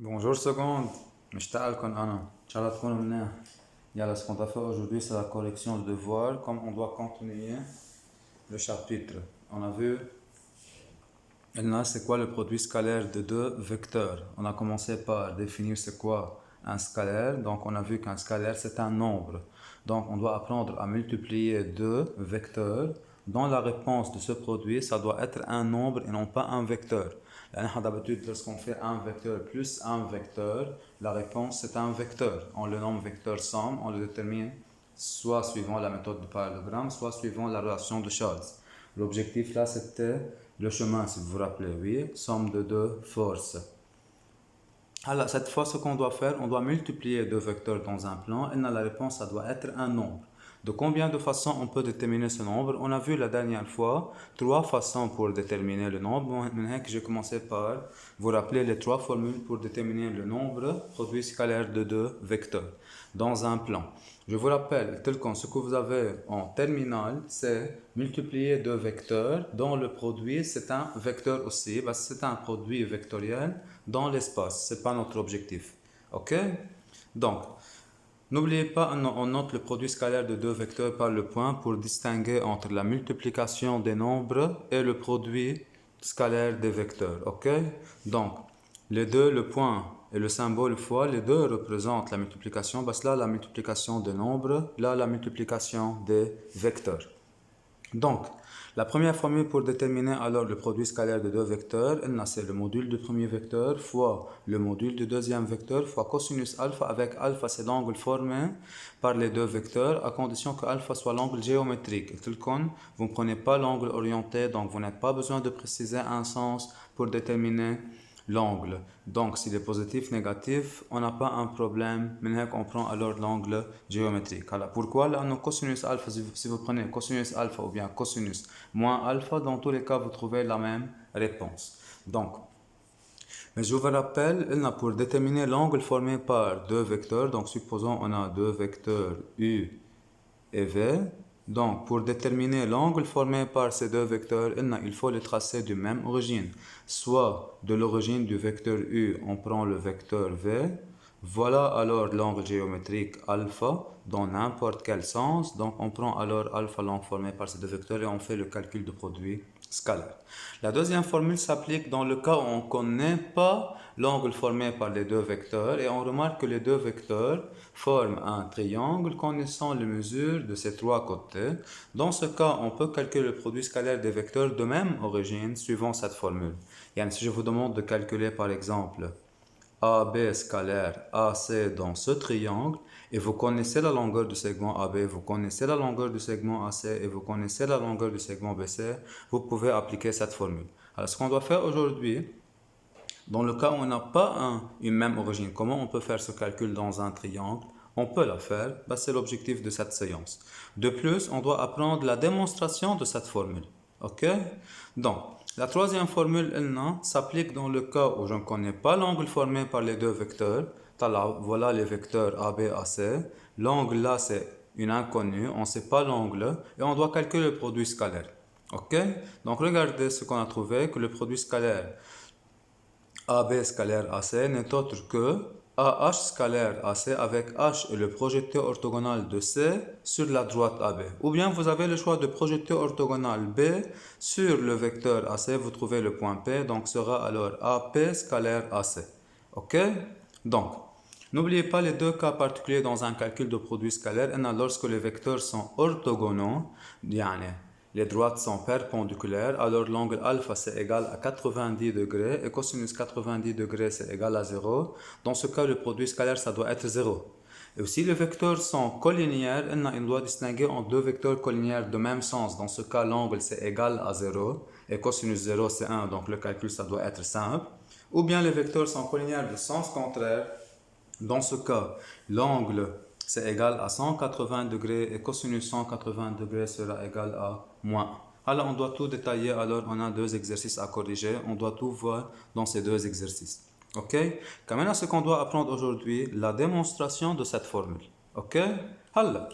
Bonjour seconde, مشتاقلكن أنا، إن شاء الله تكونوا منيح. Yalla, ce qu'on va faire aujourd'hui, c'est la correction de devoirs, comme on doit continuer le chapitre. On a vu, là, c'est quoi le produit scalaire de deux vecteurs. On a commencé par définir c'est quoi un scalaire. Donc, on a vu qu'un scalaire, c'est un nombre. Donc, on doit apprendre à multiplier deux vecteurs. Dans la réponse de ce produit, ça doit être un nombre et non pas un vecteur. D'habitude, lorsqu'on fait un vecteur plus un vecteur, la réponse c'est un vecteur. On le nomme vecteur somme, on le détermine soit suivant la méthode de parallélogramme, soit suivant la relation de Charles. L'objectif là c'était le chemin, si vous vous rappelez, oui, somme de deux forces. Alors, cette fois, ce qu'on doit faire, on doit multiplier deux vecteurs dans un plan et la réponse, ça doit être un nombre. De combien de façons on peut déterminer ce nombre? On a vu la dernière fois trois façons pour déterminer le nombre. Maintenant, j'ai commencé par vous rappeler les trois formules pour déterminer le nombre produit scalaire de deux vecteurs dans un plan. Je vous rappelle, tel que ce que vous avez en terminale, c'est multiplier deux vecteurs dont le produit c'est un vecteur aussi, parce que c'est un produit vectoriel dans l'espace. Ce n'est pas notre objectif. Ok? Donc, n'oubliez pas, on note le produit scalaire de deux vecteurs par le point pour distinguer entre la multiplication des nombres et le produit scalaire des vecteurs. Ok? Donc, les deux, le point et le symbole fois, les deux représentent la multiplication. Parce que là, la multiplication des nombres, là, la multiplication des vecteurs. Donc, la première formule pour déterminer alors le produit scalaire de deux vecteurs, c'est le module du premier vecteur fois le module du deuxième vecteur fois cosinus alpha, avec alpha c'est l'angle formé par les deux vecteurs à condition que alpha soit l'angle géométrique. Vous ne prenez pas l'angle orienté, donc vous n'avez pas besoin de préciser un sens pour déterminer l'angle. Donc, s'il est positif, négatif, on n'a pas un problème. Maintenant, on prend alors l'angle géométrique. Alors, pourquoi là, cosinus alpha, si vous prenez cosinus alpha ou bien cosinus moins alpha, dans tous les cas, vous trouvez la même réponse. Donc, mais je vous rappelle, pour déterminer l'angle formé par deux vecteurs, donc supposons on a deux vecteurs U et V. Donc, pour déterminer l'angle formé par ces deux vecteurs, il faut les tracer de même origine. Soit de l'origine du vecteur U, on prend le vecteur V. Voilà alors l'angle géométrique alpha dans n'importe quel sens. Donc, on prend alors alpha, l'angle formé par ces deux vecteurs, et on fait le calcul de produit scalaire. La deuxième formule s'applique dans le cas où on ne connaît pas l'angle formé par les deux vecteurs et on remarque que les deux vecteurs forment un triangle connaissant les mesures de ces trois côtés. Dans ce cas, on peut calculer le produit scalaire des vecteurs de même origine suivant cette formule. Si je vous demande de calculer par exemple AB scalaire AC dans ce triangle, et vous connaissez la longueur du segment AB, vous connaissez la longueur du segment AC et vous connaissez la longueur du segment BC, vous pouvez appliquer cette formule. Alors, ce qu'on doit faire aujourd'hui, dans le cas où on n'a pas une même origine, comment on peut faire ce calcul dans un triangle? On peut la faire, c'est l'objectif de cette séance. De plus, on doit apprendre la démonstration de cette formule. Ok? Donc, la troisième formule, s'applique dans le cas où je ne connais pas l'angle formé par les deux vecteurs. Voilà les vecteurs AB, AC. L'angle là, c'est une inconnue, on ne sait pas l'angle, et on doit calculer le produit scalaire. Ok? Donc, regardez ce qu'on a trouvé, que le produit scalaire AB scalaire AC n'est autre que AH scalaire AC avec H et le projeté orthogonal de C sur la droite AB. Ou bien vous avez le choix de projeter orthogonal B sur le vecteur AC, vous trouvez le point P, donc sera alors AP scalaire AC. Ok? Donc, n'oubliez pas les deux cas particuliers dans un calcul de produit scalaire. Lorsque les vecteurs sont orthogonaux, les droites sont perpendiculaires, alors l'angle alpha c'est égal à 90 degrés et cosinus 90 degrés c'est égal à 0. Dans ce cas, le produit scalaire ça doit être 0. Et aussi les vecteurs sont collinéaires, il doit distinguer entre deux vecteurs collinéaires de même sens. Dans ce cas, l'angle c'est égal à 0 et cosinus 0 c'est 1, donc le calcul ça doit être simple. Ou bien les vecteurs sont collinéaires de sens contraire. Dans ce cas, l'angle c'est égal à 180 degrés et cosinus 180 degrés sera égal à moins. Alors on doit tout détailler, alors on a deux exercices à corriger, on doit tout voir dans ces deux exercices. Ok? Quand même, ce qu'on doit apprendre aujourd'hui, la démonstration de cette formule. Ok? Alors,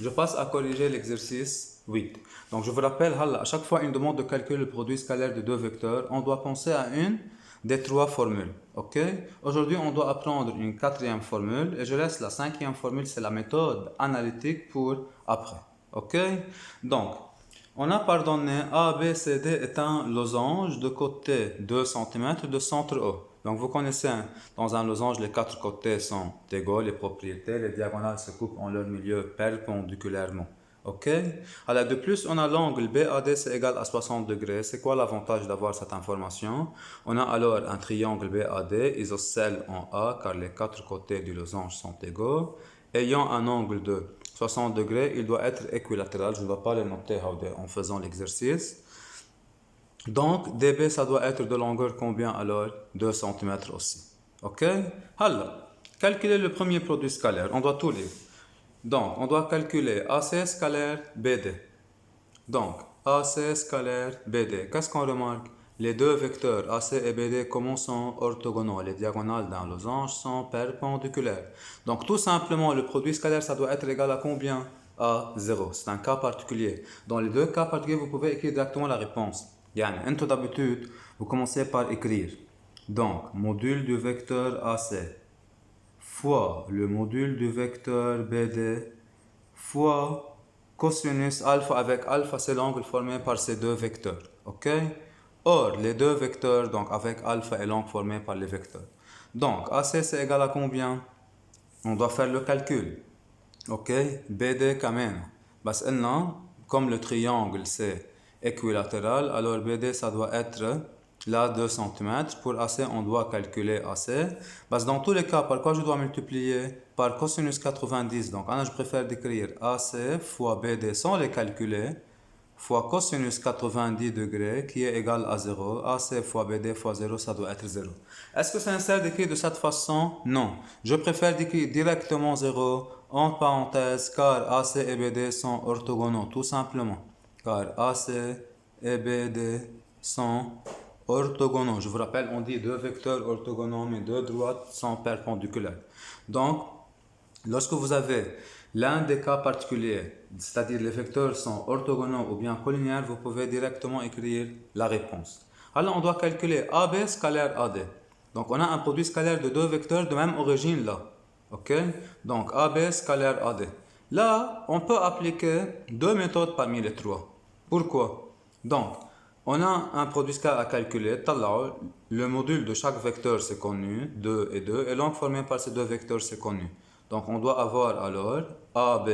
je passe à corriger l'exercice 8. Donc je vous rappelle, à chaque fois une demande de calcul le produit scalaire de deux vecteurs, on doit penser à une des trois formules. Ok? Aujourd'hui, on doit apprendre une quatrième formule et je laisse la cinquième formule, c'est la méthode analytique pour après. Ok? Donc, on a pardonné A, B, C, D est un losange de côté 2 cm de centre O. Donc vous connaissez, dans un losange, les quatre côtés sont égaux, les propriétés, les diagonales se coupent en leur milieu perpendiculairement. Ok? Alors de plus, on a l'angle BAD, c'est égal à 60 degrés. C'est quoi l'avantage d'avoir cette information? On a alors un triangle BAD isocèle en A, car les quatre côtés du losange sont égaux. Ayant un angle de 60 degrés, il doit être équilatéral. Je ne dois pas le noter en faisant l'exercice. Donc, DB, ça doit être de longueur combien alors? 2 cm aussi. Ok? Alors, calculer le premier produit scalaire. On doit tout lire. Donc, on doit calculer AC scalaire BD. Donc, AC scalaire BD. Qu'est-ce qu'on remarque? Les deux vecteurs AC et BD, comment sont orthogonaux? Les diagonales d'un losange sont perpendiculaires. Donc, tout simplement, le produit scalaire, ça doit être égal à combien? À 0. C'est un cas particulier. Dans les deux cas particuliers, vous pouvez écrire directement la réponse. Yani, d'habitude, vous commencez par écrire. Donc, module du vecteur AC fois le module du vecteur BD fois cosinus alpha avec alpha, c'est l'angle formé par ces deux vecteurs. Ok? Or, les deux vecteurs, donc avec alpha et l'angle formé par les vecteurs. Donc, AC c'est égal à combien? On doit faire le calcul. Ok? BD كمان. بس قلنا comme le triangle c'est équilatéral, alors BD ça doit être là 2 cm. Pour AC on doit calculer AC. Parce dans tous les cas, par quoi je dois multiplier? Par cosinus 90. Donc je préfère d'écrire AC fois BD sans les calculer, fois cosinus 90 degrés qui est égal à 0. AC fois BD fois 0, ça doit être 0. Est-ce que c'est nécessaire d'écrire de cette façon? Non. Je préfère d'écrire directement 0 entre parenthèses car AC et BD sont orthogonaux, tout simplement. Car AC et BD sont orthogonaux. Je vous rappelle, on dit deux vecteurs orthogonaux, mais deux droites sont perpendiculaires. Donc, lorsque vous avez l'un des cas particuliers, c'est-à-dire les vecteurs sont orthogonaux ou bien collinéaires, vous pouvez directement écrire la réponse. Alors, on doit calculer AB scalaire AD. Donc, on a un produit scalaire de deux vecteurs de même origine là. Ok? Donc, AB scalaire AD. Là, on peut appliquer deux méthodes parmi les trois. Pourquoi? Donc, on a un produit scalaire à calculer. Le module de chaque vecteur c'est connu, 2 et 2, et l'angle formé par ces deux vecteurs c'est connu. Donc, on doit avoir alors AB,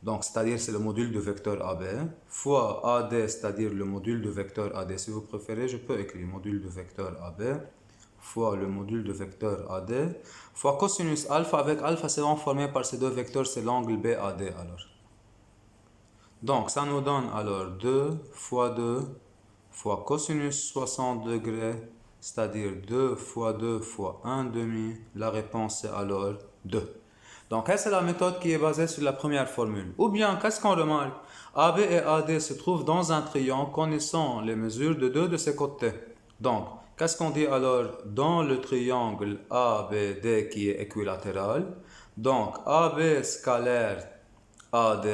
donc c'est-à-dire c'est le module du vecteur AB, fois AD, c'est-à-dire le module du vecteur AD. Si vous préférez, je peux écrire module du vecteur AB, fois le module de vecteur AD, fois cosinus alpha avec alpha, c'est l'angle formé par ces deux vecteurs, c'est l'angle BAD alors. Donc, ça nous donne alors 2 fois 2 fois cosinus 60 degrés, c'est-à-dire 2 fois 2 fois 1 demi. La réponse est alors 2. Donc, c'est la méthode qui est basée sur la première formule. Ou bien, qu'est-ce qu'on remarque? AB et AD se trouvent dans un triangle connaissant les mesures de deux de ses côtés. Donc, qu'est-ce qu'on dit alors dans le triangle ABD qui est équilatéral? Donc, AB scalaire AD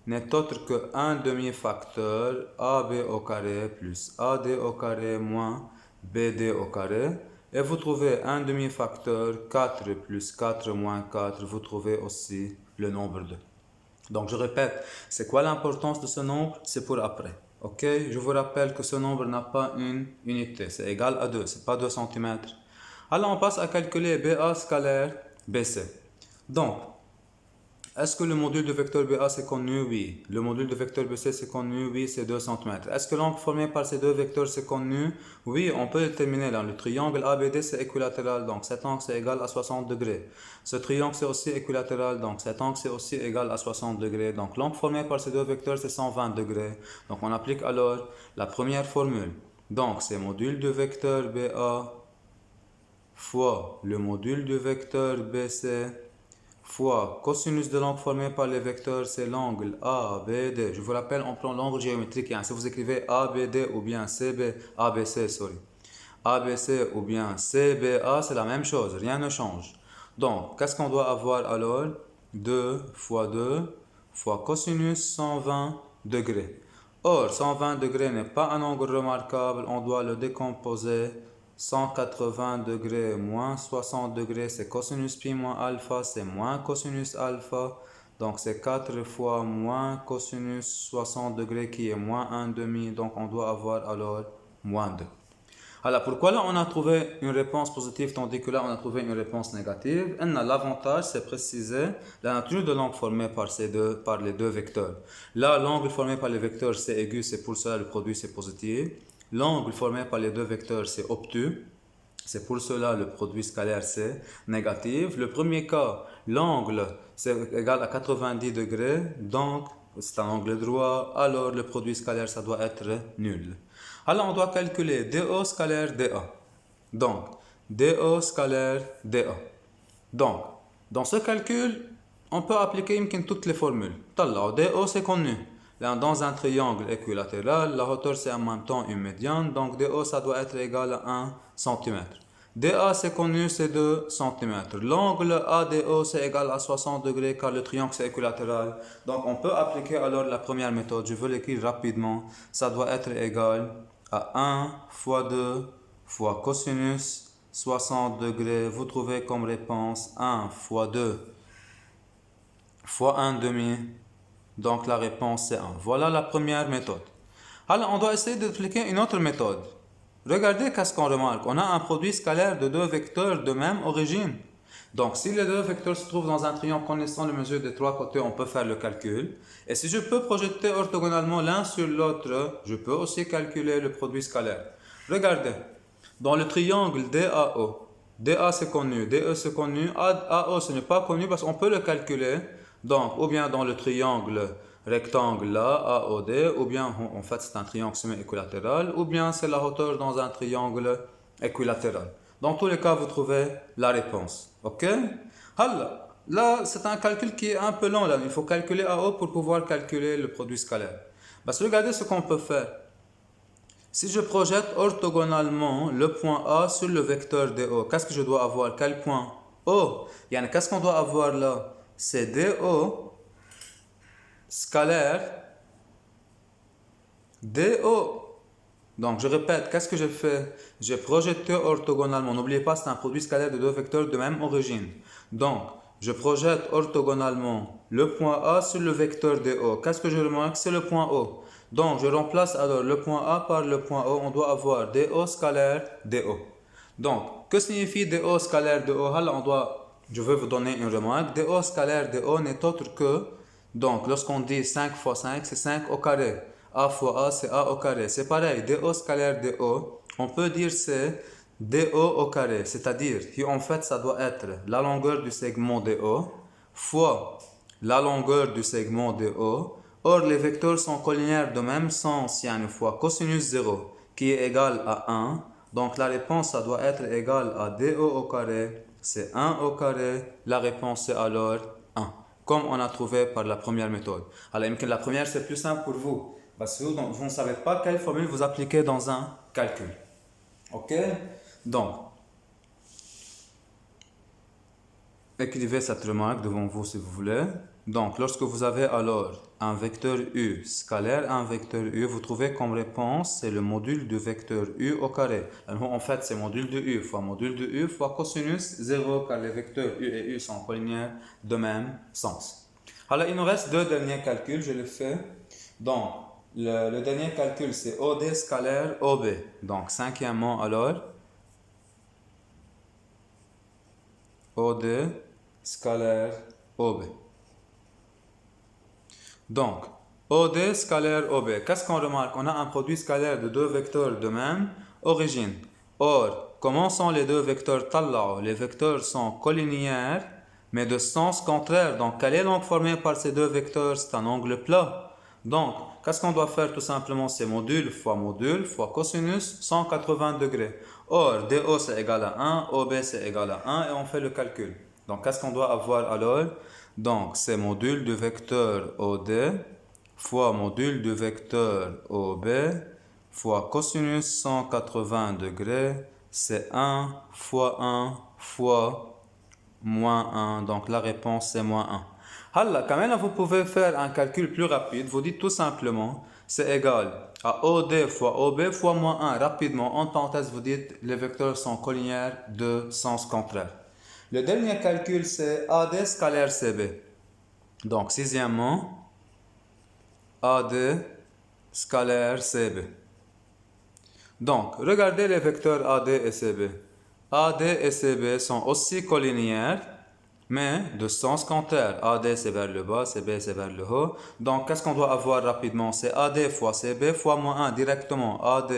n'est autre que un demi-facteur AB au carré plus AD au carré moins BD au carré. Et vous trouvez un demi-facteur 4 plus 4 moins 4, vous trouvez aussi le nombre 2. Donc je répète, c'est quoi l'importance de ce nombre? C'est pour après. Ok? Je vous rappelle que ce nombre n'a pas une unité, c'est égal à 2, c'est pas 2 cm. Alors on passe à calculer BA scalaire BC. Donc, est-ce que le module de vecteur BA c'est connu? Oui. Le module de vecteur BC c'est connu? Oui, c'est 2 cm. Est-ce que l'angle formé par ces deux vecteurs c'est connu? Oui, on peut le terminer là. Le triangle ABD c'est équilatéral, donc cet angle c'est égal à 60 degrés. Ce triangle c'est aussi équilatéral, donc cet angle c'est aussi égal à 60 degrés. Donc l'angle formé par ces deux vecteurs c'est 120 degrés. Donc on applique alors la première formule. Donc c'est module de vecteur BA fois le module du vecteur BC fois cosinus de l'angle formé par les vecteurs, c'est l'angle ABD. Je vous rappelle, on prend l'angle géométrique. Si vous écrivez ABD ou bien CB, ABC, sorry. ABC ou bien CBA, c'est la même chose, rien ne change. Donc, qu'est-ce qu'on doit avoir alors? 2 fois 2 fois cosinus 120 degrés. Or, 120 degrés n'est pas un angle remarquable, on doit le décomposer 180 degrés moins 60 degrés, c'est cosinus pi moins alpha, c'est moins cosinus alpha. Donc c'est 4 fois moins cosinus 60 degrés qui est moins 1/2. Donc on doit avoir alors moins 2. Alors pourquoi là on a trouvé une réponse positive tandis que là on a trouvé une réponse négative? L'avantage c'est préciser la nature de l'angle formé par les deux vecteurs. Là l'angle formé par les vecteurs c'est aigu, c'est pour cela le produit c'est positif. L'angle formé par les deux vecteurs c'est obtus, c'est pour cela le produit scalaire c'est négatif. Le premier cas, l'angle c'est égal à 90 degrés, donc c'est un angle droit, alors le produit scalaire ça doit être nul. Alors on doit calculer DO scalaire DA. Donc, DO scalaire DA. Donc, dans ce calcul, on peut appliquer toutes les formules. DO c'est connu. Dans un triangle équilatéral, la hauteur c'est en même temps une médiane, donc DO ça doit être égal à 1 cm. DA c'est connu, c'est 2 cm. L'angle ADO c'est égal à 60 degrés car le triangle c'est équilatéral. Donc on peut appliquer alors la première méthode, je veux l'écrire rapidement. Ça doit être égal à 1 fois 2 fois cosinus 60 degrés. Vous trouvez comme réponse 1 fois 2 fois 1/2. Donc la réponse c'est 1. Voilà la première méthode. Alors on doit essayer d'appliquer une autre méthode. Regardez qu'est-ce qu'on remarque. On a un produit scalaire de deux vecteurs de même origine. Donc si les deux vecteurs se trouvent dans un triangle connaissant les mesures des trois côtés, on peut faire le calcul. Et si je peux projeter orthogonalement l'un sur l'autre, je peux aussi calculer le produit scalaire. Regardez, dans le triangle DAO, DA c'est connu, DE c'est connu, AO ce n'est pas connu parce qu'on peut le calculer. Donc, ou bien dans le triangle rectangle là, AOD, ou bien en fait c'est un triangle semi-équilatéral, ou bien c'est la hauteur dans un triangle équilatéral. Dans tous les cas, vous trouvez la réponse. Ok? Alors, là, c'est un calcul qui est un peu long là. Il faut calculer AO pour pouvoir calculer le produit scalaire. Parce que regardez ce qu'on peut faire. Si je projette orthogonalement le point A sur le vecteur DO, qu'est-ce que je dois avoir? Quel point? O. Qu'est-ce qu'on doit avoir là? C'est DO scalaire DO. Donc je répète, qu'est-ce que j'ai fait? J'ai projeté orthogonalement. N'oubliez pas, c'est un produit scalaire de deux vecteurs de même origine. Donc je projette orthogonalement le point A sur le vecteur DO. Qu'est-ce que je remarque? C'est le point O. Donc je remplace alors le point A par le point O. On doit avoir DO scalaire DO. Donc que signifie DO scalaire DO? Je veux vous donner une remarque. DO scalaire DO n'est autre que, donc lorsqu'on dit 5 fois 5, c'est 5 au carré. A fois A, c'est A au carré. C'est pareil, DO scalaire DO, on peut dire c'est DO au carré. C'est-à-dire, en fait, ça doit être la longueur du segment DO fois la longueur du segment DO. Or, les vecteurs sont collinaires de même sens, il y a une fois cosinus 0 qui est égal à 1. Donc la réponse, ça doit être égal à DO au carré. C'est 1 au carré. La réponse, c'est alors 1. Comme on a trouvé par la première méthode. Alors, la première, c'est plus simple pour vous. Parce que vous ne savez pas quelle formule vous appliquez dans un calcul. Ok? Donc, écrivez cette remarque devant vous si vous voulez. Donc, lorsque vous avez alors un vecteur U scalaire, un vecteur U, vous trouvez comme réponse, c'est le module du vecteur U au carré. Alors, en fait, c'est module de U fois cosinus 0, car les vecteurs U et U sont collinaires de même sens. Alors, il nous reste deux derniers calculs, je les fais. Donc, le dernier calcul, c'est OD scalaire OB. Donc, cinquièmement alors, OD scalaire OB. Donc, OD scalaire OB. Qu'est-ce qu'on remarque? On a un produit scalaire de deux vecteurs de même origine. Or, comment sont les deux vecteurs Tallao? Les vecteurs sont collinéaires, mais de sens contraire. Donc, quel est l'angle formé par ces deux vecteurs? C'est un angle plat. Donc, qu'est-ce qu'on doit faire tout simplement? C'est module fois cosinus 180 degrés. Or, DO c'est égal à 1, OB c'est égal à 1 et on fait le calcul. Donc, qu'est-ce qu'on doit avoir alors? Donc, c'est module du vecteur OD fois module du vecteur OB fois cosinus 180 degrés. C'est 1 fois moins 1. Donc, la réponse c'est moins 1. Quand même, vous pouvez faire un calcul plus rapide. Vous dites tout simplement, c'est égal à OD fois OB fois moins 1. Rapidement, en parenthèse, vous dites les vecteurs sont collinéaires de sens contraire. Le dernier calcul, c'est AD scalaire CB. Donc, sixièmement, AD scalaire CB. Donc, regardez les vecteurs AD et CB. AD et CB sont aussi collinéaires, mais de sens contraire. AD c'est vers le bas, CB c'est vers le haut. Donc, qu'est-ce qu'on doit avoir rapidement? C'est AD fois CB fois moins 1 directement. AD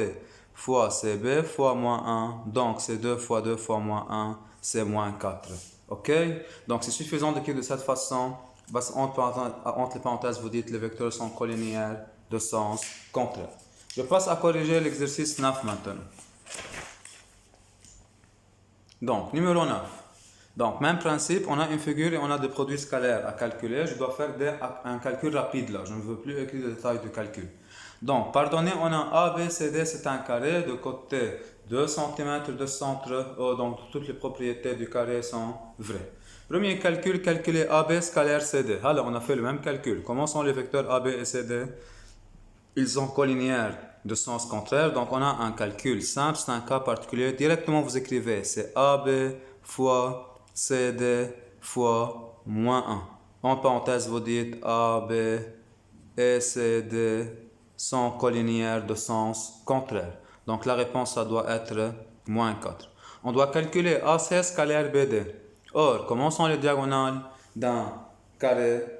fois CB fois moins 1. Donc, c'est 2 fois moins 1, c'est moins 4. Ok? Donc, c'est suffisant d'écrire de cette façon. Entre les parenthèses, vous dites les vecteurs sont collinéaires de sens contraire. Je passe à corriger l'exercice 9 maintenant. Donc, numéro 9. Donc, même principe, on a une figure et on a des produits scalaires à calculer. Je dois faire un calcul rapide là. Je ne veux plus écrire de détails de calcul. Donc, pardonnez, on a A, B, C, D, c'est un carré. De côté, 2 cm de centre. Donc, toutes les propriétés du carré sont vraies. Premier calcul, calculer AB scalaire CD. Alors, on a fait le même calcul. Comment sont les vecteurs AB et CD? Ils sont collinéaires de sens contraire, donc on a un calcul simple, c'est un cas particulier. Directement vous écrivez, c'est AB fois CD fois moins 1. En parenthèse, vous dites AB et CD sont collinéaires de sens contraire. Donc la réponse, ça doit être moins 4. On doit calculer AC scalaire BD. Or, comment sont les diagonales d'un carré?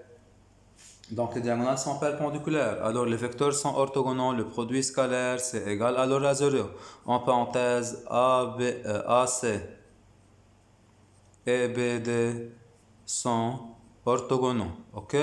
Donc les diagonales sont perpendiculaires, alors les vecteurs sont orthogonaux, le produit scalaire c'est égal alors à 0. En parenthèse, AC et BD sont orthogonaux. Ok?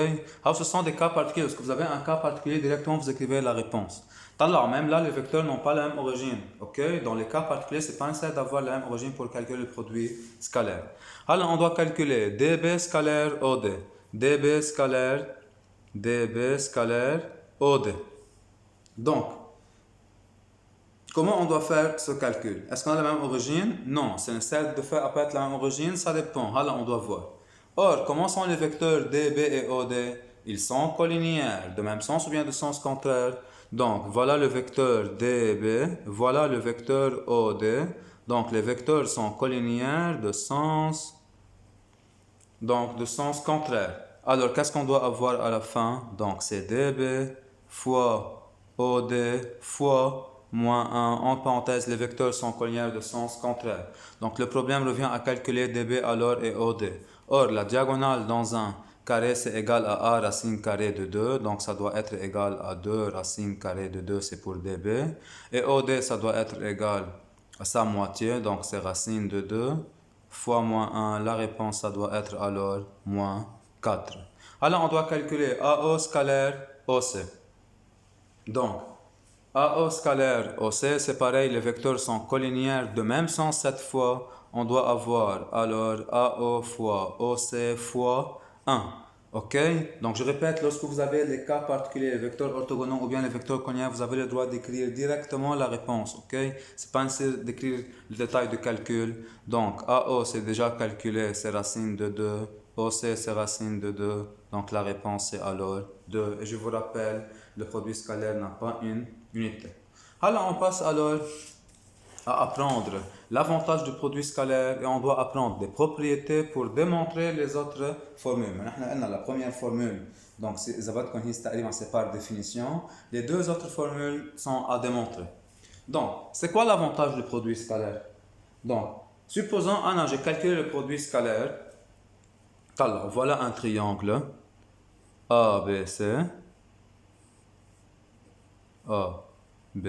Alors ce sont des cas particuliers. Lorsque vous avez un cas particulier, directement vous écrivez la réponse. Alors même là, les vecteurs n'ont pas la même origine. Ok? Dans les cas particuliers, c'est pas nécessaire d'avoir la même origine pour calculer le produit scalaire. Alors on doit calculer DB scalaire OD. DB scalaire OD. Donc, comment on doit faire ce calcul? Est-ce qu'on a la même origine? Non, c'est nécessaire de faire apparaître la même origine, ça dépend. Alors, on doit voir. Or, comment sont les vecteurs DB et OD? Ils sont collinéaires, de même sens ou bien de sens contraire? Donc, voilà le vecteur DB, voilà le vecteur OD. Donc, les vecteurs sont collinéaires de sens contraire. Alors, qu'est-ce qu'on doit avoir à la fin? Donc, c'est DB fois OD fois moins 1. En parenthèse, les vecteurs sont collinéaires de sens contraire. Donc, le problème revient à calculer DB alors et OD. Or, la diagonale dans un carré, c'est égal à A racine carrée de 2. Donc, ça doit être égal à 2 racine carrée de 2, c'est pour DB. Et OD, ça doit être égal à sa moitié. Donc, c'est racine de 2 fois moins 1, la réponse, ça doit être alors moins 4. Alors, on doit calculer AO scalaire OC. Donc, AO scalaire OC, c'est pareil, les vecteurs sont collinéaires de même sens cette fois. On doit avoir alors AO fois OC fois 1. Ok? Donc, je répète, lorsque vous avez les cas particuliers, les vecteurs orthogonaux ou bien les vecteurs collinéaires, vous avez le droit d'écrire directement la réponse. Ok? C'est pas nécessaire d'écrire le détail de calcul. Donc, AO, c'est déjà calculé, c'est racine de 2. OC, c'est racine de 2. Donc, la réponse, c'est alors 2. Et je vous rappelle, le produit scalaire n'a pas une unité. Alors, on passe alors à apprendre l'avantage du produit scalaire et on doit apprendre des propriétés pour démontrer les autres formules. Maintenant, la première formule, donc c'est par définition. Les deux autres formules sont à démontrer. Donc, c'est quoi l'avantage du produit scalaire? Donc, supposons, j'ai calculé le produit scalaire. Alors, voilà un triangle ABC. A, B,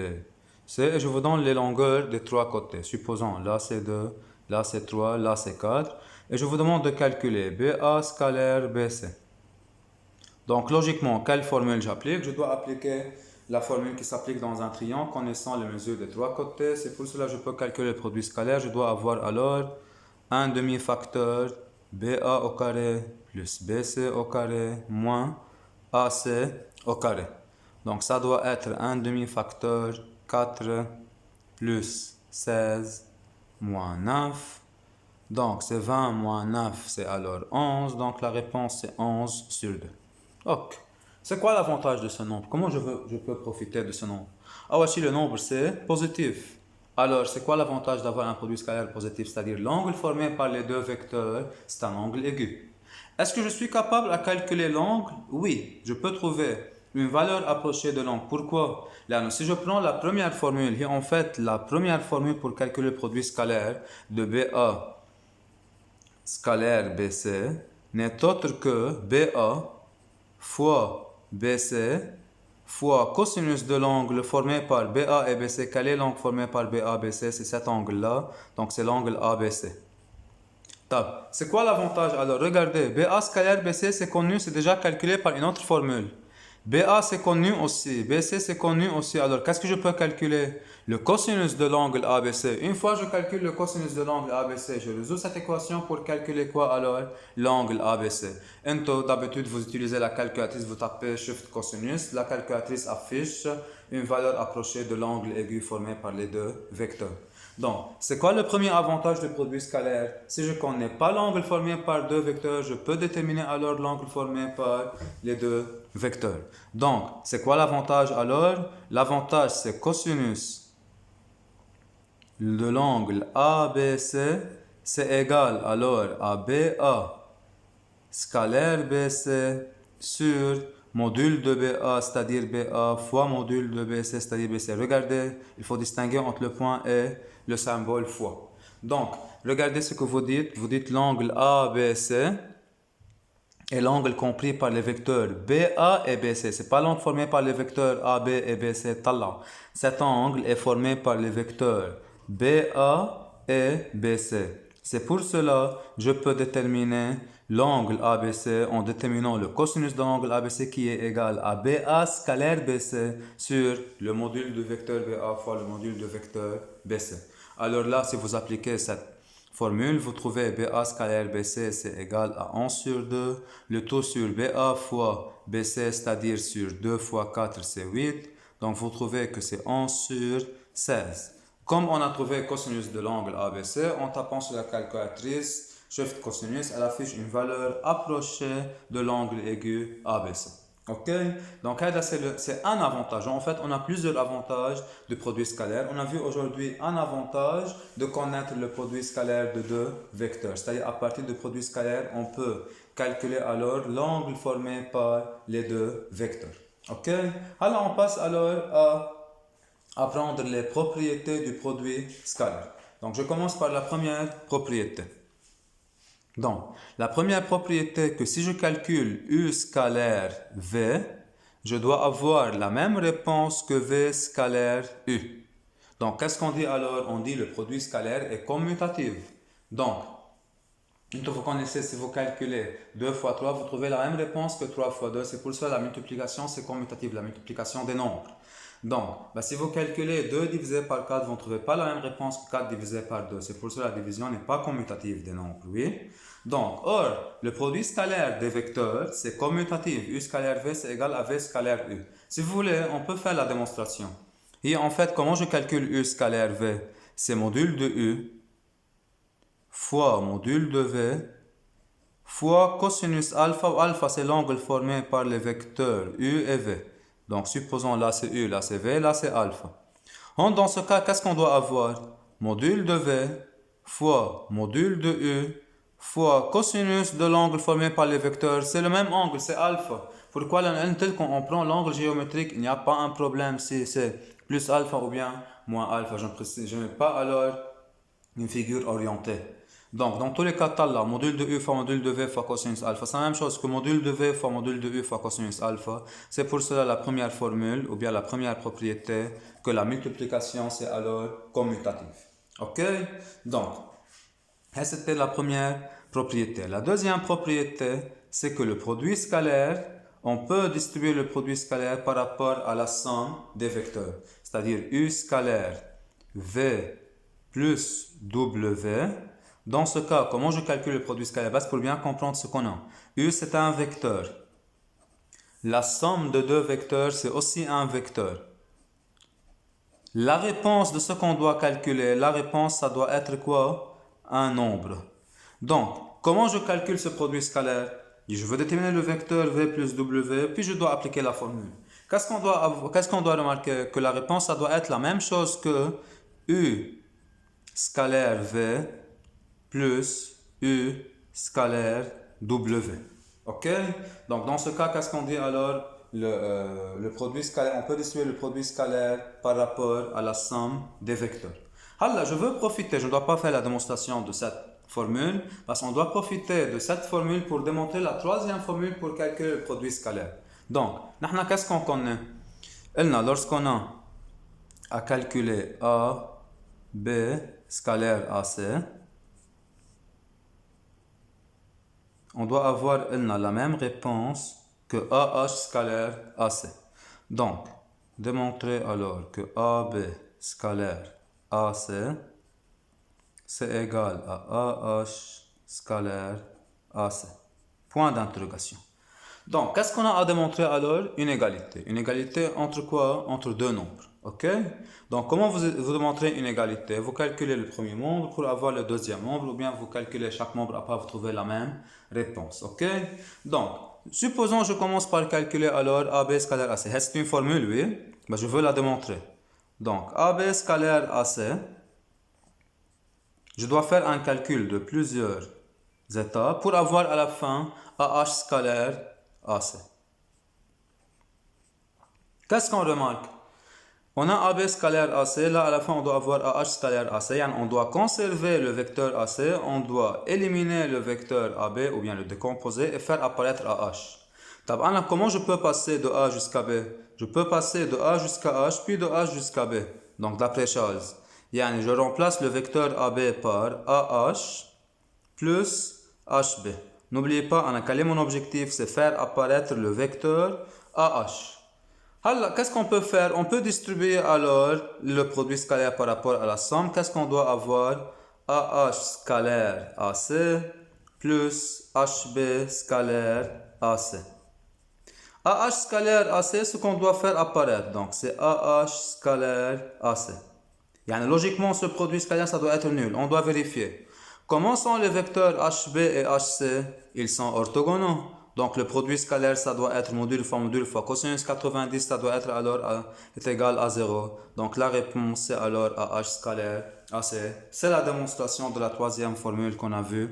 C, et je vous donne les longueurs des trois côtés. Supposons, là c'est 2, là c'est 3, là c'est 4. Et je vous demande de calculer BA scalaire BC. Donc logiquement, quelle formule j'applique? Je dois appliquer la formule qui s'applique dans un triangle connaissant les mesures des trois côtés. C'est pour cela que je peux calculer le produit scalaire. Je dois avoir alors un demi-facteur BA au carré plus BC au carré moins AC au carré. Donc ça doit être un demi-facteur 4 plus 16 moins 9. Donc c'est 20 moins 9, c'est alors 11. Donc la réponse c'est 11 sur 2. Ok. C'est quoi l'avantage de ce nombre? Comment je peux profiter de ce nombre? Ah ouais, si le nombre c'est positif. Alors, c'est quoi l'avantage d'avoir un produit scalaire positif? C'est-à-dire l'angle formé par les deux vecteurs, c'est un angle aigu. Est-ce que je suis capable de calculer l'angle? Oui, je peux trouver une valeur approchée de l'angle. Pourquoi? Là, si je prends la première formule, en fait, la première formule pour calculer le produit scalaire de BA scalaire BC n'est autre que BA fois BC fois cosinus de l'angle formé par BA et BC. Quel est l'angle formé par BA et BC? C'est cet angle-là, donc c'est l'angle ABC. C'est quoi l'avantage? Alors regardez, BA scalaire BC c'est connu, c'est déjà calculé par une autre formule. BA c'est connu aussi, BC c'est connu aussi. Alors qu'est-ce que je peux calculer? Le cosinus de l'angle ABC. Une fois je calcule le cosinus de l'angle ABC, je résous cette équation pour calculer quoi alors? L'angle ABC. D'habitude vous utilisez la calculatrice, vous tapez Shift cosinus, la calculatrice affiche une valeur approchée de l'angle aigu formé par les deux vecteurs. Donc, c'est quoi le premier avantage du produit scalaire? Si je ne connais pas l'angle formé par deux vecteurs, je peux déterminer alors l'angle formé par les deux vecteurs. Donc, c'est quoi l'avantage alors? L'avantage, c'est cosinus de l'angle ABC, c'est égal alors à BA scalaire BC sur module de BA, c'est-à-dire BA fois module de BC, c'est-à-dire BC. Regardez, il faut distinguer entre le point et le symbole fois. Donc, regardez ce que vous dites. Vous dites l'angle ABC et l'angle compris par les vecteurs BA et BC. Ce n'est pas l'angle formé par les vecteurs AB et BC. Talla. Cet angle est formé par les vecteurs BA et BC. C'est pour cela que je peux déterminer l'angle ABC en déterminant le cosinus de l'angle ABC qui est égal à BA scalaire BC sur le module du vecteur BA fois le module du vecteur BC. Alors là, si vous appliquez cette formule, vous trouvez BA scalaire BC c'est égal à 1 sur 2. Le tout sur BA fois BC, c'est-à-dire sur 2 fois 4, c'est 8. Donc vous trouvez que c'est 1 sur 16. Comme on a trouvé cosinus de l'angle ABC, en tapant sur la calculatrice, Shift cosinus, elle affiche une valeur approchée de l'angle aigu ABC. Ok? Donc, c'est un avantage. En fait, on a plusieurs avantages du produit scalaire. On a vu aujourd'hui un avantage de connaître le produit scalaire de deux vecteurs. C'est-à-dire, à partir du produit scalaire, on peut calculer alors l'angle formé par les deux vecteurs. Ok? Alors, on passe alors à apprendre les propriétés du produit scalaire. Donc, je commence par la première propriété. Donc, la première propriété que si je calcule U scalaire V, je dois avoir la même réponse que V scalaire U. Donc, qu'est-ce qu'on dit alors? On dit le produit scalaire est commutatif. Donc, vous connaissez, si vous calculez 2 fois 3, vous trouvez la même réponse que 3 fois 2. C'est pour ça que la multiplication, c'est commutatif, la multiplication des nombres. Donc, si vous calculez 2 divisé par 4, vous ne trouvez pas la même réponse que 4 divisé par 2. C'est pour ça que la division n'est pas commutative des nombres, oui? Donc, or, le produit scalaire des vecteurs, c'est commutatif. U scalaire V, c'est égal à V scalaire U. Si vous voulez, on peut faire la démonstration. Et en fait, comment je calcule U scalaire V? C'est module de U fois module de V fois cosinus alpha, où alpha c'est l'angle formé par les vecteurs U et V. Donc supposons là c'est U, là c'est V, là c'est alpha. Dans ce cas, qu'est-ce qu'on doit avoir? Module de V fois module de U fois cosinus de l'angle formé par les vecteurs. C'est le même angle, c'est alpha. Pourquoi quand on prend l'angle géométrique, il n'y a pas un problème si c'est plus alpha ou bien moins alpha. Je n'ai pas alors une figure orientée. Donc, dans tous les cas, là, module de U fois module de V fois cosinus alpha, c'est la même chose que module de V fois module de U fois cosinus alpha. C'est pour cela la première formule, ou bien la première propriété, que la multiplication, c'est alors commutatif. Ok? Donc, c'était la première propriété. La deuxième propriété, c'est que le produit scalaire, on peut distribuer le produit scalaire par rapport à la somme des vecteurs. C'est-à-dire U scalaire V plus W. Dans ce cas, comment je calcule le produit scalaire? C'est pour bien comprendre ce qu'on a. U, c'est un vecteur. La somme de deux vecteurs, c'est aussi un vecteur. La réponse de ce qu'on doit calculer, la réponse, ça doit être quoi? Un nombre. Donc, comment je calcule ce produit scalaire? Je veux déterminer le vecteur V plus W, puis je dois appliquer la formule. Qu'est-ce qu'on doit remarquer? Que la réponse, ça doit être la même chose que U scalaire V plus U scalaire W. Ok? Donc dans ce cas, qu'est-ce qu'on dit alors? Le produit scalaire, on peut distribuer le produit scalaire par rapport à la somme des vecteurs. Alors, je veux profiter, je ne dois pas faire la démonstration de cette formule, parce qu'on doit profiter de cette formule pour démontrer la troisième formule pour calculer le produit scalaire. Donc, qu'est-ce qu'on connaît? Lorsqu'on a à calculer A, B scalaire AC, on doit avoir la même réponse que AH scalaire AC. Donc, démontrer alors que AB scalaire AC, c'est égal à AH scalaire AC. Point d'interrogation. Donc, qu'est-ce qu'on a à démontrer alors? Une égalité. Une égalité entre quoi? Entre deux nombres. Ok? Donc, comment vous démontrez une égalité? Vous calculez le premier nombre pour avoir le deuxième nombre, ou bien vous calculez chaque nombre à part, vous trouvez la même réponse. Ok? Donc, supposons je commence par calculer alors AB scalaire AC. C'est une formule, oui? Mais je veux la démontrer. Donc, AB scalaire AC, je dois faire un calcul de plusieurs étapes pour avoir à la fin AH scalaire AC. Qu'est-ce qu'on remarque? On a AB scalaire AC, là à la fin on doit avoir AH scalaire AC, on doit conserver le vecteur AC, on doit éliminer le vecteur AB ou bien le décomposer et faire apparaître AH. Comment je peux passer de A jusqu'à B? Je peux passer de A jusqu'à H puis de H jusqu'à B. Donc d'après Charles, je remplace le vecteur AB par AH plus HB. N'oubliez pas, quel est mon objectif? C'est faire apparaître le vecteur AH. Alors, qu'est-ce qu'on peut faire? On peut distribuer alors le produit scalaire par rapport à la somme. Qu'est-ce qu'on doit avoir? AH scalaire AC plus HB scalaire AC. AH scalaire AC, ce qu'on doit faire apparaître. Donc, c'est AH scalaire AC. Logiquement, ce produit scalaire, ça doit être nul. On doit vérifier. Comment sont les vecteurs HB et HC? Ils sont orthogonaux. Donc, le produit scalaire, ça doit être module fois cosinus 90, ça doit être alors est égal à 0. Donc, la réponse, c'est alors AH scalaire AC. C'est la démonstration de la troisième formule qu'on a vue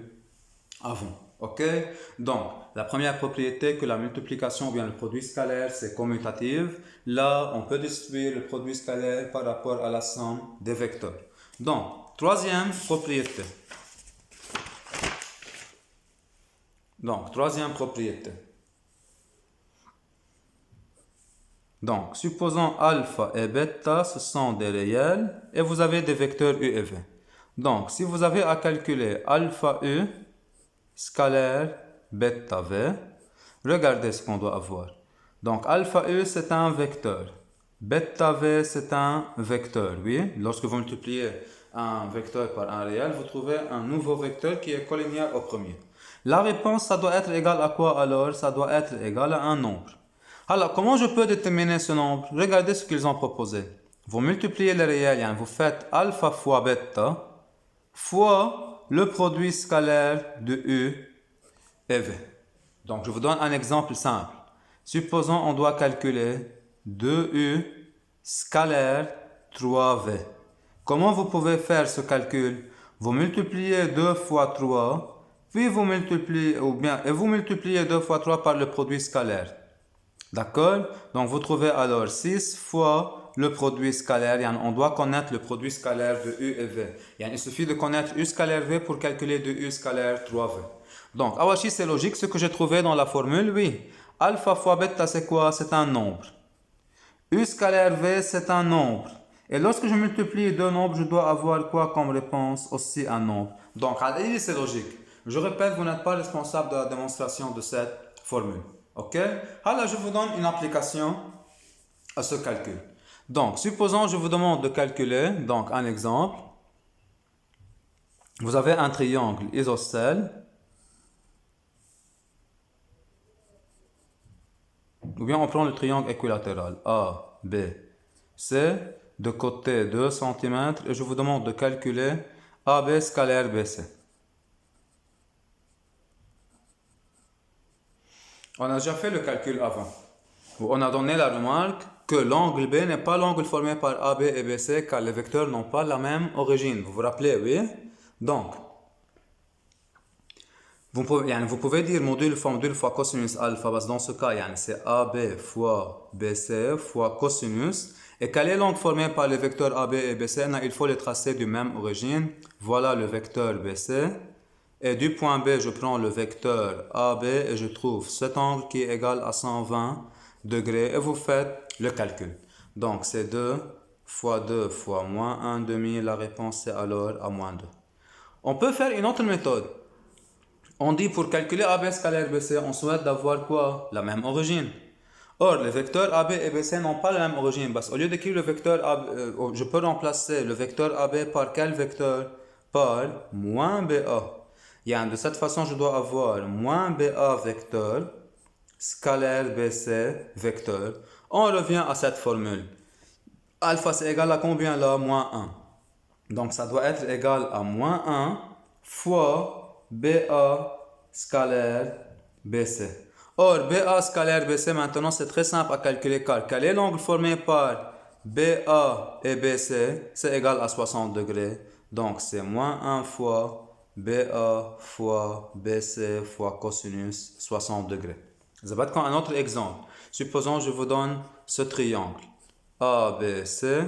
avant. Ok? Donc, la première propriété que la multiplication ou bien le produit scalaire, c'est commutative. Là, on peut distribuer le produit scalaire par rapport à la somme des vecteurs. Donc, troisième propriété. Donc, supposons alpha et bêta, ce sont des réels, et vous avez des vecteurs u et v. Donc, si vous avez à calculer alpha u scalaire bêta v, regardez ce qu'on doit avoir. Donc, alpha u, c'est un vecteur. Bêta v, c'est un vecteur, oui. Lorsque vous multipliez un vecteur par un réel, vous trouvez un nouveau vecteur qui est collinéaire au premier. La réponse, ça doit être égal à quoi alors? Ça doit être égal à un nombre. Alors, comment je peux déterminer ce nombre? Regardez ce qu'ils ont proposé. Vous multipliez les réels, vous faites alpha fois bêta fois le produit scalaire de U et V. Donc, je vous donne un exemple simple. Supposons on doit calculer 2U scalaire 3V. Comment vous pouvez faire ce calcul? Vous multipliez 2 fois 3, puis vous multipliez 2 fois 3 par le produit scalaire. D'accord? Donc, vous trouvez alors 6 fois le produit scalaire. On doit connaître le produit scalaire de U et V. Il suffit de connaître U scalaire V pour calculer de U scalaire 3V. Donc, awashi, c'est logique. Ce que j'ai trouvé dans la formule, oui. Alpha fois bêta, c'est quoi? C'est un nombre. U scalaire V, c'est un nombre. Et lorsque je multiplie deux nombres, je dois avoir quoi comme réponse? Aussi un nombre. Donc, c'est logique. Je répète, vous n'êtes pas responsable de la démonstration de cette formule. Ok? Alors, je vous donne une application à ce calcul. Donc, supposons je vous demande de calculer, donc un exemple. Vous avez un triangle isocèle. Ou bien on prend le triangle équilatéral A, B, C, de côté 2 cm, et je vous demande de calculer AB scalaire BC. On a déjà fait le calcul avant. où on a donné la remarque que l'angle B n'est pas l'angle formé par AB et BC car les vecteurs n'ont pas la même origine. Vous vous rappelez, oui? Donc, vous pouvez dire module fois cosinus alpha, parce que dans ce cas, c'est AB fois BC fois cosinus. Et quel est l'angle formé par les vecteurs AB et BC? Il faut les tracer du même origine. Voilà le vecteur BC. Et du point B, je prends le vecteur AB et je trouve cet angle qui est égal à 120 degrés. Et vous faites le calcul. Donc, c'est 2 fois moins 1 demi. La réponse, c'est alors à moins 2. On peut faire une autre méthode. On dit pour calculer AB scalaire BC, on souhaite d'avoir quoi? La même origine. Or, les vecteurs AB et BC n'ont pas la même origine. Parce qu'au lieu d'écrire le vecteur AB, je peux remplacer le vecteur AB par quel vecteur? Par moins BA. De cette façon, je dois avoir moins BA vecteur, scalaire BC vecteur. On revient à cette formule. Alpha c'est égal à combien là? Moins 1. Donc ça doit être égal à moins 1 fois BA scalaire BC. Or, BA scalaire BC, maintenant, c'est très simple à calculer car quel est l'angle formé par BA et BC? C'est égal à 60 degrés. Donc, c'est moins 1 fois BA fois BC fois cosinus 60 degrés. Ça va être un autre exemple. Supposons je vous donne ce triangle ABC.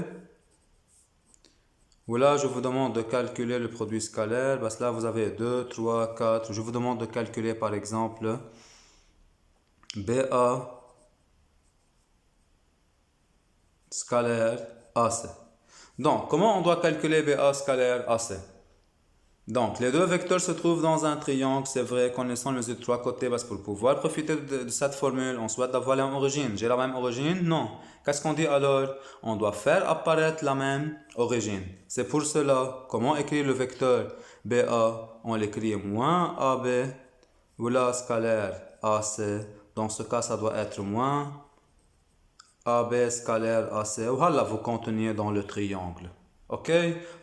Où là, je vous demande de calculer le produit scalaire. Parce que là, vous avez 2, 3, 4. Je vous demande de calculer par exemple BA scalaire AC. Donc, comment on doit calculer BA scalaire AC? Donc, les deux vecteurs se trouvent dans un triangle, c'est vrai, connaissant les trois côtés, parce que pour pouvoir profiter de cette formule, on souhaite avoir la même origine. J'ai la même origine? Non. Qu'est-ce qu'on dit alors? On doit faire apparaître la même origine. C'est pour cela, comment écrire le vecteur BA? On l'écrit moins AB, ou la scalaire AC. Dans ce cas, ça doit être moins AB scalaire AC, ou là, vous conteniez dans le triangle. Ok,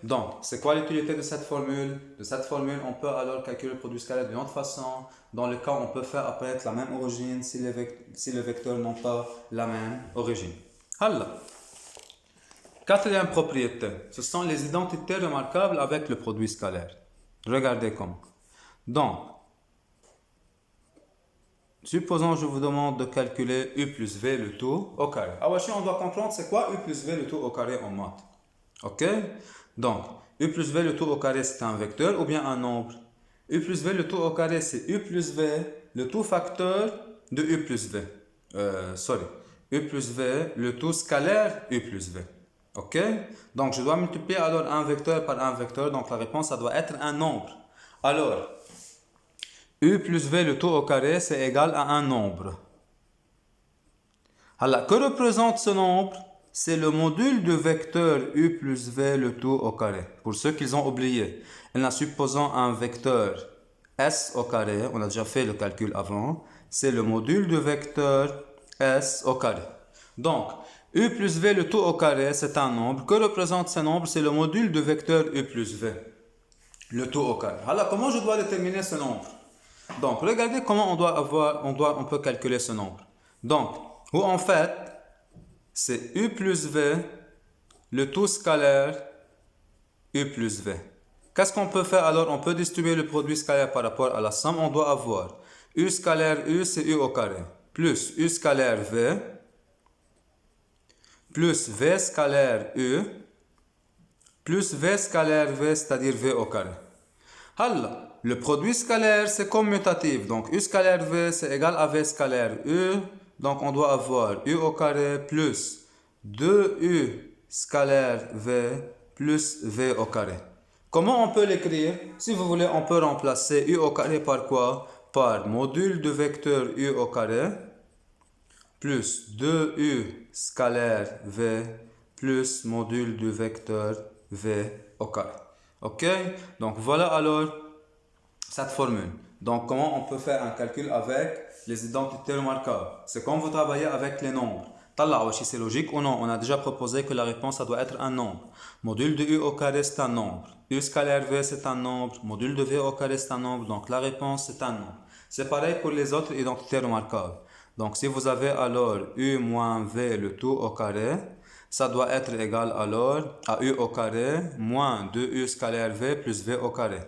donc c'est quoi l'utilité de cette formule? De cette formule, on peut alors calculer le produit scalaire d'une autre façon. Dans le cas où on peut faire apparaître la même origine si les vecteurs n'ont pas la même origine. Alors, quatrième propriété, ce sont les identités remarquables avec le produit scalaire. Regardez comment. Donc, supposons je vous demande de calculer U plus V le tout au carré. Alors ici, on doit comprendre c'est quoi U plus V le tout au carré en maths. Ok? Donc, U plus V le tout au carré, c'est un vecteur ou bien un nombre? U plus V le tout au carré, c'est U plus V, le tout facteur de U plus V. U plus V, le tout scalaire U plus V. Ok? Donc, je dois multiplier alors un vecteur par un vecteur. Donc, la réponse, ça doit être un nombre. Alors, U plus V le tout au carré, c'est égal à un nombre. Alors, que représente ce nombre? C'est le module de vecteur U plus V le tout au carré. Pour ceux qui ont oublié, supposons un vecteur S au carré, on a déjà fait le calcul avant, c'est le module de vecteur S au carré. Donc, U plus V le tout au carré, c'est un nombre. Que représente ce nombre? C'est le module de vecteur U plus V, le tout au carré. Alors, comment je dois déterminer ce nombre? Donc, regardez comment on peut calculer ce nombre. Donc, où en fait, c'est U plus V, le tout scalaire, U plus V. Qu'est-ce qu'on peut faire alors? On peut distribuer le produit scalaire par rapport à la somme. On doit avoir U scalaire U, c'est U au carré, plus U scalaire V, plus V scalaire U, plus V scalaire V, c'est-à-dire V au carré. Alors, le produit scalaire, c'est commutatif. Donc, U scalaire V, c'est égal à V scalaire U. Donc, on doit avoir U au carré plus 2U scalaire V plus V au carré. Comment on peut l'écrire? Si vous voulez, on peut remplacer U au carré par quoi? Par module de vecteur U au carré plus 2U scalaire V plus module du vecteur V au carré. Ok? Donc, voilà alors cette formule. Donc, comment on peut faire un calcul avec les identités remarquables? C'est comme vous travaillez avec les nombres. Si c'est logique ou non, on a déjà proposé que la réponse, ça doit être un nombre. Module de U au carré, c'est un nombre. U scalaire V, c'est un nombre. Module de V au carré, c'est un nombre. Donc, la réponse, c'est un nombre. C'est pareil pour les autres identités remarquables. Donc, si vous avez alors U moins V le tout au carré, ça doit être égal alors à U au carré moins 2U scalaire V plus V au carré.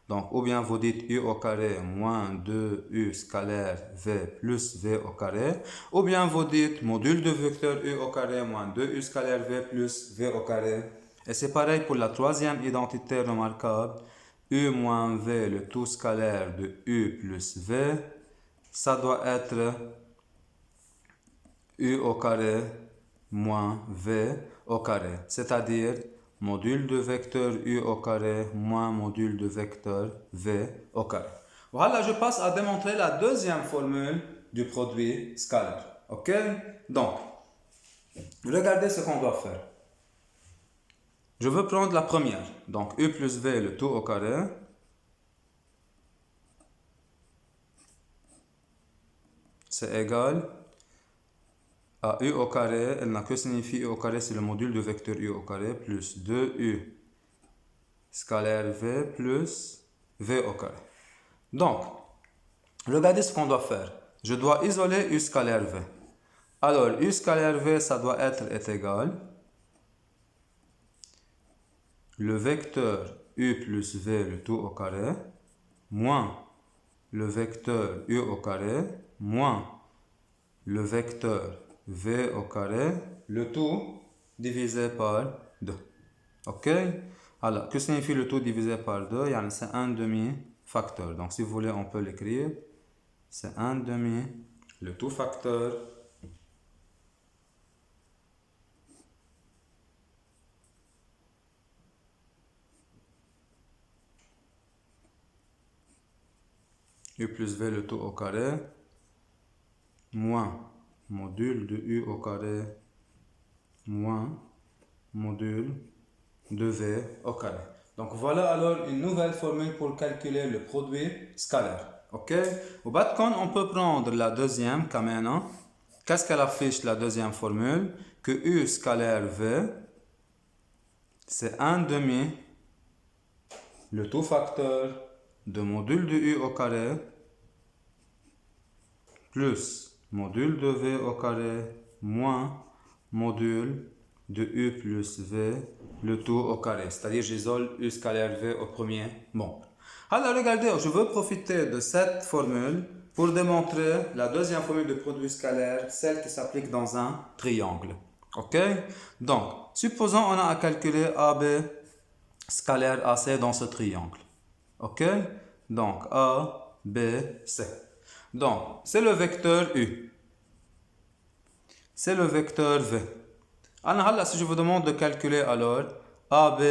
Donc, ou bien vous dites U au carré moins 2U scalaire V plus V au carré, ou bien vous dites module de vecteur U au carré moins 2U scalaire V plus V au carré. Et c'est pareil pour la troisième identité remarquable, U moins V le tout scalaire de U plus V, ça doit être U au carré moins V au carré, c'est-à-dire module de vecteur U au carré moins module de vecteur V au carré. Voilà, je passe à démontrer la deuxième formule du produit scalaire. Ok? Donc, regardez ce qu'on doit faire. Je veux prendre la première, donc U plus V le tout au carré, c'est égal à U au carré, elle n'a que signifié U au carré, c'est le module de vecteur U au carré, plus 2U scalaire V plus V au carré. Donc, regardez ce qu'on doit faire. Je dois isoler U scalaire V. Alors, U scalaire V, ça doit être égal le vecteur U plus V le tout au carré, moins le vecteur U au carré, moins le vecteur V au carré, le tout divisé par 2. Ok? Alors, que signifie le tout divisé par 2? C'est un demi-facteur. Donc, si vous voulez, on peut l'écrire. C'est un demi, le tout facteur U plus V le tout au carré, moins module de U au carré, moins module de V au carré. Donc voilà alors une nouvelle formule pour calculer le produit scalaire. Ok? Au bas de compte, on peut prendre la deuxième, quand même. Qu'est-ce qu'elle affiche la deuxième formule? Que U scalaire V, c'est un demi le tout facteur de module de U au carré plus module de V au carré moins module de U plus V le tout au carré. C'est-à-dire j'isole U scalaire V au premier membre. Alors regardez, je veux profiter de cette formule pour démontrer la deuxième formule de produit scalaire, celle qui s'applique dans un triangle. Ok? Donc, supposons on a à calculer AB scalaire AC dans ce triangle. Ok? Donc, A, B, C. Donc, c'est le vecteur U. C'est le vecteur V. Alors, si je vous demande de calculer alors AB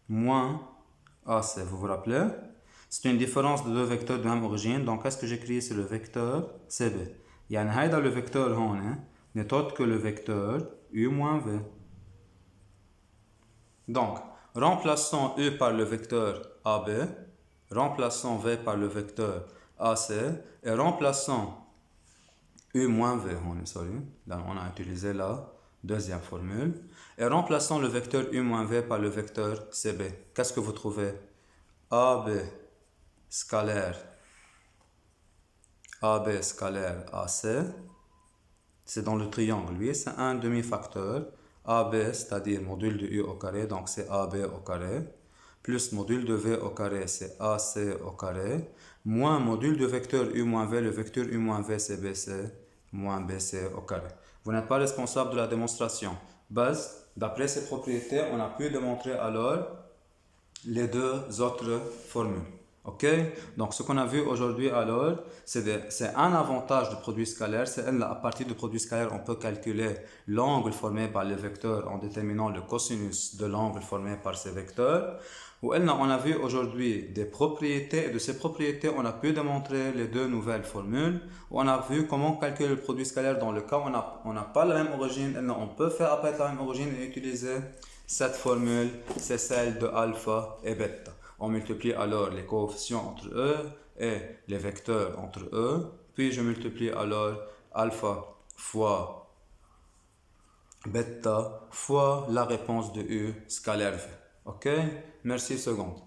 moins AC, vous vous rappelez? C'est une différence de deux vecteurs de même origine. Donc, qu'est-ce que j'écris? C'est le vecteur CB. يعني هيدا le vecteur هون n'est autre que le vecteur U moins V. Donc, remplaçons U par le vecteur AB, remplaçons V par le vecteur AC et remplaçons U moins V, on a utilisé la deuxième formule, et remplaçons le vecteur U moins V par le vecteur CB. Qu'est-ce que vous trouvez? AB scalaire AC, c'est dans le triangle, oui, c'est un demi-facteur. AB, c'est-à-dire module de U au carré, donc c'est AB au carré, plus module de V au carré, c'est AC au carré, moins module de vecteur U moins V, le vecteur U moins V, c'est BC, moins BC au carré. Vous n'êtes pas responsable de la démonstration. Base, d'après ces propriétés, on a pu démontrer alors les deux autres formules. Ok? Donc, ce qu'on a vu aujourd'hui alors, c'est un avantage du produit scalaire. C'est à partir du produit scalaire, on peut calculer l'angle formé par les vecteurs en déterminant le cosinus de l'angle formé par ces vecteurs. On a vu aujourd'hui des propriétés, et de ces propriétés, on a pu démontrer les deux nouvelles formules. On a vu comment calculer le produit scalaire dans le cas où on n'a pas la même origine. On peut faire appel à la même origine et utiliser cette formule, c'est celle de alpha et bêta. On multiplie alors les coefficients entre eux et les vecteurs entre eux. Puis je multiplie alors alpha fois bêta fois la réponse de U scalaire V. Ok? Merci seconde.